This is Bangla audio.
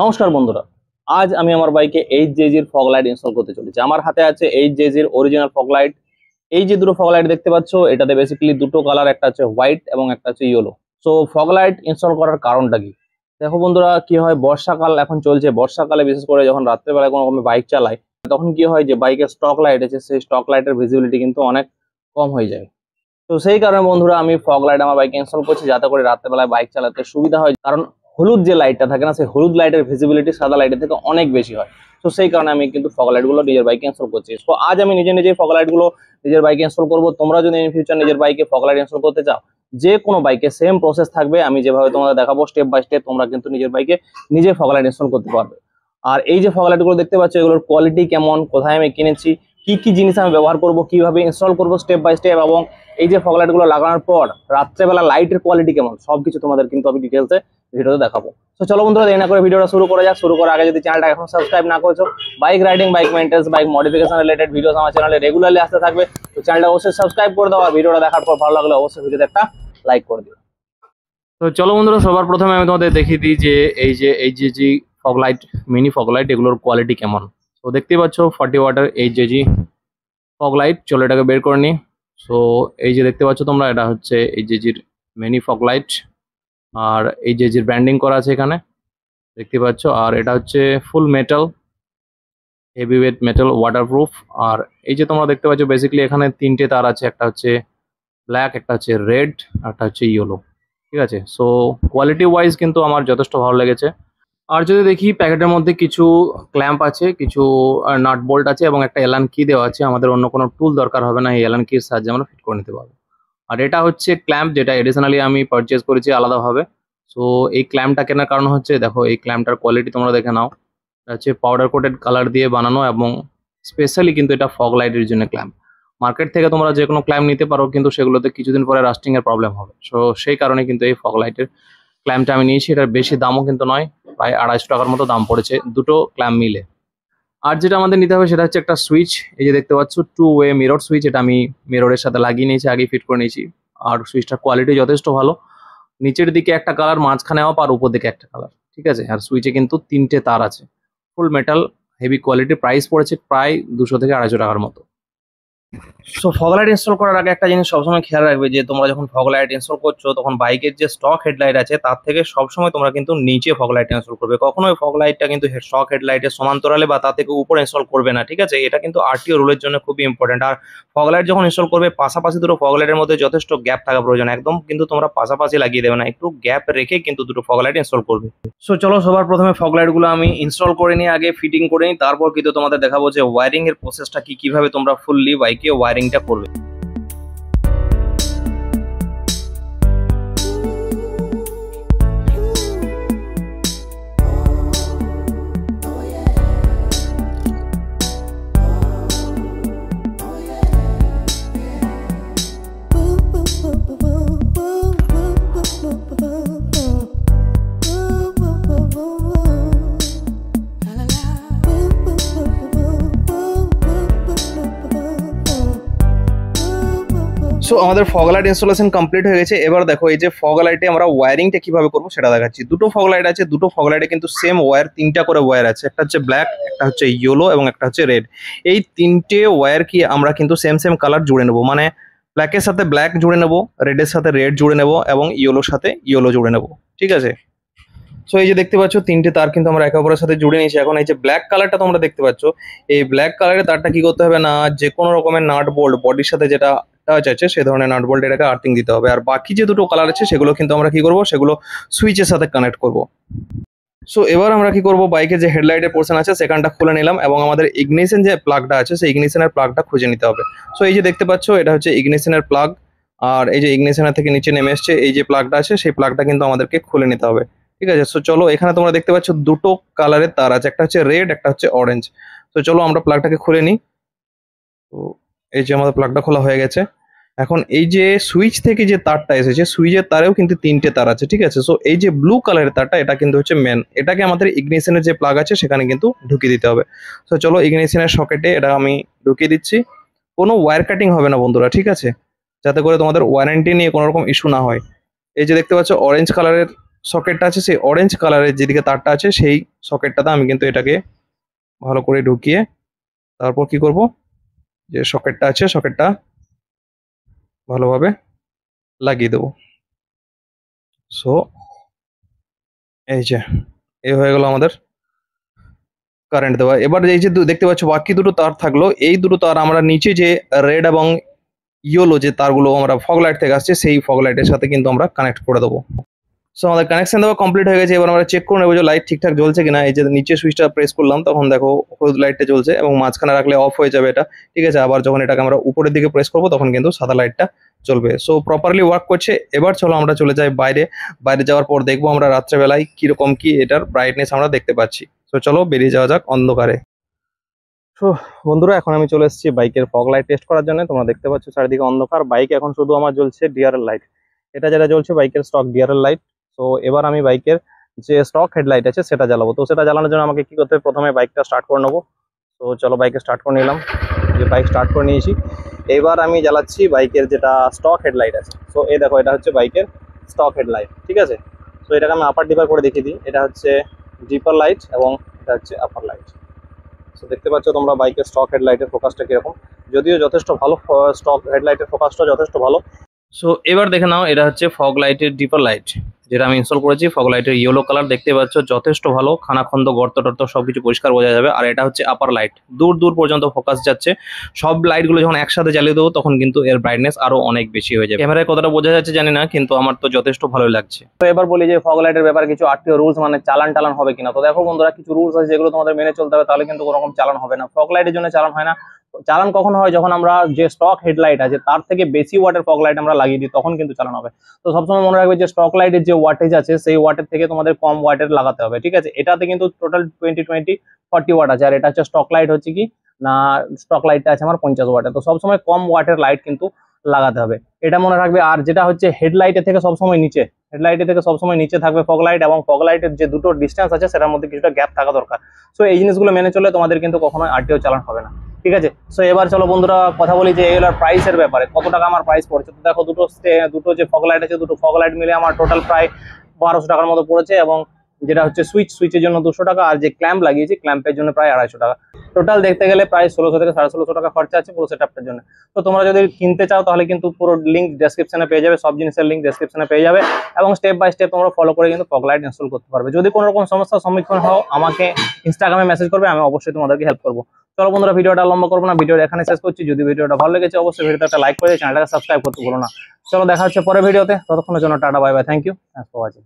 নমস্কার বন্ধুরা, আজ আমি আমার বাইকে এইচজেজির ফগ লাইট ইনস্টল করতে চলেছি। আমার হাতে আছে এইচজেজির অরিজিনাল ফগ লাইট। এই যে দুটো ফগ লাইট দেখতে পাচ্ছ, এটাতে বেসিক্যালি দুটো কালার, একটা হচ্ছে হোয়াইট এবং একটা হচ্ছে yellow. So fog light install করার কারণটা কি? দেখো বন্ধুরা, কি হয়, বর্ষাকাল এখন চলছে। বর্ষাকালে বিশেষ করে যখন রাত্রেবেলায় কোনো রকম বাইক চালাই, তখন কি হয় যে বাইকের স্টক লাইট আছে, সেই স্টক লাইটের ভিজিবিলিটি কিন্তু অনেক কম হয়ে যায়। তো সেই কারণে বন্ধুরা আমি ফগ লাইট আমার বাইকে ইনস্টল করছি, যাতে করে রাত্রেবেলায় বাইক চালাতে সুবিধা হয়। কারণ হলুদ যে লাইটটা থাকে না, সেই হলুদ লাইটের ভিজিবিলিটি সাদা লাইটের থেকে অনেক বেশি হয়। তো সেই কারণে আমি কিন্তু ফগ লাইটগুলো নিজের বাইকে ইনস্টল করছি। তো আজ আমি নিজে ফগ লাইটগুলো নিজের বাইকে ইনস্টল করবো। তোমরা যদি ইন ফিউচার নিজের বাইকে ফগ লাইট ইনস্টল করতে চাও, যে কোনো বাইকে সেম প্রসেস থাকবে। আমি যেভাবে তোমাদের দেখাবো স্টেপ বাই স্টেপ, তোমরা কিন্তু নিজের বাইকে নিজে ফগ লাইট ইনস্টল করতে পারবে। আর এই যে ফগ লাইটগুলো দেখতে পাচ্ছ, এগুলোর কোয়ালিটি কেমন, কোথায় আমি কিনেছি, কি কি জিনিস আমি ব্যবহার করব, কিভাবে ইনস্টল করব স্টেপ বাই স্টেপ, এবং এই যে ফগ লাইট গুলো লাগানোর পর রাত্রেবেলা লাইটের কোয়ালিটি কেমন, সবকিছু তোমাদের কিন্তু আমি ডিটেলসে ভিডিওতে দেখাবো। তো চলো বন্ধুরা, দেরি না করে ভিডিওটা শুরু করা যাক। শুরু করার আগে যদি চ্যানেলটা এখন সাবস্ক্রাইব না করেছো, bike riding, bike maintenance, bike modification related videos আমার চ্যানেলে রেগুলারলি আসতে থাকবে। তো চ্যানেলটা অবশ্যই সাবস্ক্রাইব করে দাও, আর ভিডিওটা দেখার পর ভালো লাগলে অবশ্যই ভিডিওতে একটা লাইক করে দিও। তো চলো বন্ধুরা, সবার প্রথমে আমি তোমাদের দেখিয়ে দিই যে এই যে fog light, mini fog light, এগুলোর কোয়ালিটি কেমন। তো দেখতেই পাচ্ছ 40 ওয়াটের এইচজেজি ফগ লাইট। চলো এটাকে বের করে নিই। সো এই যে দেখতে পাচ্ছ তোমরা, এটা হচ্ছে এইচজেজির মিনি ফগ লাইট, আর এইচজেজির ব্র্যান্ডিং করা আছে এখানে, দেখতে পাচ্ছ। আর এটা হচ্ছে full metal, heavy weight metal, waterproof. আর এই যে তোমরা দেখতে পাচ্ছ, বেসিক্যালি এখানে তিনটে তার আছে, একটা হচ্ছে ব্ল্যাক, একটা হচ্ছে রেড, আর একটা হচ্ছে ইয়েলো। ঠিক আছে, সো কোয়ালিটি ওয়াইজ কিন্তু আমার যথেষ্ট ভালো লেগেছে। আর যদি দেখি, প্যাকেটের মধ্যে কিছু ক্ল্যাম্প আছে, কিছু নাট বোল্ট আছে, এবং একটা এলান কি দেওয়া আছে। আমাদের অন্য কোনো টুল দরকার হবে না, এই এলান কির সাহায্যে আমরা ফিট করে নিতে পারবো। আর এটা হচ্ছে ক্ল্যাম্প, যেটা এডিশনালি আমি পারচেজ করেছি আলাদাভাবে। সো এই ক্ল্যাম্পটা কেনার কারণ হচ্ছে, দেখো এই ক্ল্যাম্পটার কোয়ালিটি তোমরা দেখে নাও। এটা হচ্ছে পাউডার কোটেড কালার দিয়ে বানানো, এবং স্পেশালি কিন্তু এটা ফগ লাইটের জন্য ক্ল্যাম্প। মার্কেট থেকে তোমরা যে কোনো ক্ল্যাম্প নিতে পারো, কিন্তু সেগুলোতে কিছুদিন পরে রাস্টিং এর প্রবলেম হবে। সো সেই কারণে কিন্তু এই ফগ লাইটের ক্ল্যাম্পটা আমি নিয়েছি। এটার বেশি দামও কিন্তু নয়, প্রায় 250 টাকার মতো দাম পড়েছে দুটো ক্ল্যাম্প মিলে। আর যেটা আমাদের নিতে হবে সেটা হচ্ছে একটা সুইচ। এই যে দেখতে পাচ্ছ, 2 ওয়ে মিরর সুইচ, এটা আমি মিররের সাথে লাগিয়ে নিয়েছি, আগেই ফিট করে নিয়েছি। আর সুইচটার কোয়ালিটি যথেষ্ট ভালো। নিচের দিকে একটা কালার, মাঝখানে অফ, আর উপর দিকে একটা কালার। ঠিক আছে, আর সুইচে কিন্তু 3টে তার আছে, ফুল মেটাল, হেভি কোয়ালিটি। প্রাইস পড়েছে প্রায় 200 থেকে 250 টাকার মতো। সো ফগ লাইট ইনস্টল করার আগে একটা জিনিস সবসময় খেয়াল রাখবে, যে তোমরা যখন ফগ লাইট ইনস্টল করছো, তখন বাইকের যে স্টক হেডলাইট আছে তার থেকে সবসময় তোমরা কিন্তু নিচে ফগ লাইট ইনস্টল করবে। কখনোই ফগ লাইটটা কিন্তু স্টক হেডলাইটের সমান্তরালে বা তার থেকে উপরে ইনস্টল করবে না। ঠিক আছে, এটা কিন্তু আরটিও রুলের জন্য খুবই ইম্পর্টেন্ট। আর ফগ লাইট যখন ইনস্টল করবে, পাশাপাশি দুটো ফগ লাইটের মধ্যে যথেষ্ট গ্যাপ থাকা প্রয়োজন। একদম কিন্তু তোমরা পাশাপাশি লাগিয়ে দেবে না, একটু গ্যাপ রেখে কিন্তু দুটো ফগ লাইট ইনস্টল করবে। সো চলো, সবার প্রথমে ফগ লাইট গুলো আমি ইনস্টল করে নিই, আগে ফিটিং করে নিই, তারপর কিন্তু তোমাদের দেখাবো যে ওয়ারিং এর প্রসেসটা কি, কিভাবে তোমরা ফুললি বাইকে ওয়ারিংটা করবে। সো আমাদের ফগ লাইট ইনস্টলেশন কমপ্লিট হয়ে গেছে। এবার দেখো, এই যে ফগ লাইটে আমরা ওয়্যারিংটা কিভাবে করবো সেটা দেখাচ্ছি। দুটো ফগ লাইট আছে, দুটো ফগ লাইটে কিন্তু সেম ওয়্যার, 3টা করে ওয়্যার আছে। একটা হচ্ছে ব্ল্যাক, একটা হচ্ছে ইয়েলো, এবং একটা হচ্ছে রেড। এই 3টে ওয়্যার কি আমরা কিন্তু সেম কালার জুড়ে নেবো, মানে ব্ল্যাকের সাথে ব্ল্যাক জুড়ে নেবো, রেডের সাথে রেড জুড়ে নেবো, এবং ইয়েলোর সাথে ইয়েলো জুড়ে নেবো। ঠিক আছে, সো এই যে দেখতে পাচ্ছ 3টে তার কিন্তু আমরা একে অপরের সাথে জুড়ে নিয়েছি। এখন এই যে ব্ল্যাক কালারটা তোমরা দেখতে পাচ্ছ, এই ব্ল্যাক কালারের তারটা কি করতে হবে না, যে কোনো রকমের নাট বোল্ট বডির সাথে যেটা টাচ আছে সে ধরনের নাট বোল্ট এটাকে আর্থিং দিতে হবে। আর বাকি যে দুটো কালার আছে সেগুলো কিন্তু আমরা কি করব, সেগুলো সুইচের সাথে কানেক্ট করব। সো এবার আমরা কি করব, বাইকের যে হেডলাইটের পোর্শন আছে সেখানটা খুলে নিলাম, এবং আমাদের ইগনিশন যে প্লাগটা আছে সেই ইগনিশনের প্লাগটা খুঁজে নিতে হবে। সো এই যে দেখতে পাচ্ছ, এটা হচ্ছে ইগনিশনের প্লাগ। আর এই যে ইগনিশনের থেকে নিচে নেমে এসছে এই যে প্লাগটা আছে, সেই প্লাগটা কিন্তু আমাদেরকে খুলে নিতে হবে। ঠিক আছে, সো চলো, এখানে তোমরা দেখতে পাচ্ছ দুটো কালারের তার আছে, একটা হচ্ছে রেড, একটা হচ্ছে অরেঞ্জ। তো চলো আমরা প্লাগটাকে খুলে নিই। তো এই যে আমাদের প্লাগটা খোলা হয়ে গেছে। এখন এই যে সুইচ থেকে যে তারটা এসেছে, সুইচের তারেও কিন্তু 3টে তার আছে। ঠিক আছে, সো এই যে ব্লু কালারের তারটা, এটা কিন্তু হচ্ছে মেন, এটাকে আমাদের ইগনিশনের যে প্লাগ আছে সেখানে কিন্তু ঢুকিয়ে দিতে হবে। তো চলো, ইগনিশনের সকেটে এটা আমি ঢুকিয়ে দিচ্ছি। কোনো ওয়্যার কাটিং হবে না বন্ধুরা, ঠিক আছে, যাতে করে তোমাদের ওয়ারেন্টি নিয়ে কোনো রকম ইস্যু না হয়। এই যে দেখতে পাচ্ছ অরেঞ্জ কালারের সকেটটা আছে সেই অরেঞ্জ কালারের যেদিকে তারটা আছে সেই সকেটটাতে আমি কিন্তু এটাকে ভালো করে ঢুকিয়ে তারপর কি করব, যে সকেটটা আছে সকেটটা ভালোভাবে লাগিয়ে দেবো। সো এই যে এই হয়ে গেল আমাদের কারেন্ট দেওয়া। এবার এই যে দেখতে পাচ্ছ বাকি দুটো তার থাকলো, এই দুটো তার আমরা নিচে যে রেড এবং ইয়েলো যে তারগুলো আমরা ফগ লাইট থেকে আসছে সেই ফগ লাইটের সাথে কিন্তু আমরা কানেক্ট করে দেবো। সো আমাদের কানেকশন দেওয়া কমপ্লিট হয়ে গেছে। এবার আমরা চেক করে নেবো যে লাইট ঠিকঠাক জ্বলছে কিনা। এই যে নিচে সুইচটা প্রেস করলাম তখন দেখো হলুদ লাইটটা জ্বলছে এবং মাঝখানে রাখলে অফ হয়ে যাবে এটা, ঠিক আছে। আবার যখন এটাকে আমরা উপরের দিকে প্রেস করবো তখন কিন্তু সাদা লাইটটা জ্বলবে। সো প্রপারলি ওয়ার্ক করছে। এবার চলো আমরা চলে যাই বাইরে। বাইরে যাওয়ার পর দেখবো আমরা রাত্রেবেলায় কিরকম কি এটার ব্রাইটনেস আমরা দেখতে পাচ্ছি। তো চলো বেরিয়ে যাওয়া যাক অন্ধকারে। তো বন্ধুরা এখন আমি চলে এসেছি বাইকের ফগ লাইট টেস্ট করার জন্য। তোমরা দেখতে পাচ্ছ চারিদিকে অন্ধকার, বাইক এখন শুধু আমার জ্বলছে ডিআরএল লাইট, এটা যেটা জ্বলছে বাইকের স্টক ডিআরএল লাইট। তো এবার আমি বাইকের যে স্টক হেডলাইট আছে সেটা জ্বালাবো। তো সেটা জ্বালানোর জন্য আমাকে কি করতে হবে, প্রথমে বাইকটা স্টার্ট করে নেবো। তো চলো বাইকে স্টার্ট করে নিলাম, যে বাইক স্টার্ট করে নিয়েছি। এবার আমি জ্বালাচ্ছি বাইকের যেটা স্টক হেডলাইট আছে। তো এই দেখো এটা হচ্ছে বাইকের স্টক হেডলাইট, ঠিক আছে। তো এটাকে আমি আপার ডিপার করে দেখিয়ে দিই। এটা হচ্ছে ডিপার লাইট এবং এটা হচ্ছে আপার লাইট। তো দেখতে পাচ্ছ তোমরা বাইকের স্টক হেডলাইটের ফোকাসটা কিরকম, যদিও যথেষ্ট ভালো, স্টক হেডলাইটের ফোকাসটা যথেষ্ট ভালো। সো এবার দেখে নাও এটা হচ্ছে ফগ লাইটের ডিপার লাইট যেটা আমি ইনস্টল করেছি। ফগ লাইটের ইয়েলো কালার দেখতে পাচ্ছ যথেষ্ট ভালো, খানাখন্দ গর্ত টর্ত সবকিছু পরিষ্কার বোঝা যাবে। আর এটা হচ্ছে আপার লাইট, দূর দূর পর্যন্ত ফোকাস যাচ্ছে। সব লাইটগুলো যখন একসাথে জ্বালিয়ে দেবো তখন কিন্তু এর ব্রাইটনেস আরো অনেক বেশি হয়ে যাবে। ক্যামেরায় কতটা বোঝা যাচ্ছে জানি না, কিন্তু আমার তো যথেষ্ট ভালোই লাগছে। তো এবার বলি যে ফগ লাইটের ব্যাপারে কিছু আরটিও রুলস, মানে চালান টালান হবে কিনা। তো দেখো বন্ধুরা কিছু রুলস আছে যেগুলো তোমাদের মেনে চলতে হবে, তাহলে কিন্তু কোনো রকম চালান হবে না। ফগ লাইটের জন্য চালান হয় না। চালান কখন হয়, যখন আমরা যে স্টক হেডলাইট আছে তার থেকে বেশি ওয়াটের ফগ লাইট আমরা লাগিয়ে দিই তখন কিন্তু চালান হবে। তো সবসময় মনে রাখবে যে স্টক লাইটের যে ওয়াটেজ আছে সেই ওয়াটের থেকে তোমাদের কম ওয়াটের লাগাতে হবে, ঠিক আছে। এটাতে কিন্তু টোটাল 20-20-40 ওয়াট আছে, আর এটা হচ্ছে স্টক লাইট হচ্ছে কি না, স্টক লাইটটা আছে আমার 50 ওয়াটের। তো সবসময় কম ওয়াটের লাইট কিন্তু লাগাতে হবে, এটা মনে রাখবে। আর যেটা হচ্ছে হেডলাইটের থেকে সবসময় নিচে, হেডলাইটের থেকে সবসময় নিচে থাকবে ফগ লাইট, এবং ফগ লাইটের যে দুটো ডিস্টেন্স আছে সেটার মধ্যে কিছুটা গ্যাপ থাকা দরকার। সো এই জিনিসগুলো মেনে চললে তোমাদের কিন্তু কখনোই আরটিও চালান হবে না, ঠিক আছে। সো এবার চলো বন্ধুরা কথা বলি যে এগুলোর প্রাইসের ব্যাপারে, কত টাকা আমার প্রাইস পড়ছে। তো দেখো দুটো যে ফগ লাইট আছে, দুটো ফগ লাইট মিলে আমার টোটাল প্রায় 1200 টাকার মতো পড়েছে, এবং যেটা হচ্ছে সুইচের জন্য 200 টাকা, আর যে ক্ল্যাম্প লাগিয়েছি ক্ল্যাম্পের জন্য প্রায় 250 টাকা। টোটাল দেখতে গেলে প্রায় 1600 থেকে 1650 টাকা খরচা আছে পুরো সেটআপটার জন্য। তো তোমরা যদি কিনতে চাও তাহলে কিন্তু পুরো লিঙ্ক ডেসক্রিপশনে পেয়ে যাবে, সব জিনিসের লিঙ্ক ডেসক্রিপশনে পেয়ে যাবে, এবং স্টেপ বাই স্টেপ তোমরা ফলো করে কিন্তু ফগ লাইট ইনস্টল করতে পারবে। যদি কোনো রকম সমস্যার সম্মুখীন হও আমাকে ইনস্টাগ্রামে মেসেজ করবে, আমি অবশ্যই তোমাদেরকে হেল্প করবো। চলো বন্ধুরা ভিডিওটা লম্বা করবো না, ভিডিওটা এখানে শেষ করছি। যদি ভিডিওটা ভালো লেগেছে অবশ্যই ভিডিওতে একটা লাইক করে চ্যানেলটাকে সাবস্ক্রাইব করতে ভুলো না। চলো দেখা হচ্ছে পরের ভিডিওতে, ততক্ষণের জন্য টাটা bye bye, thank you for watching.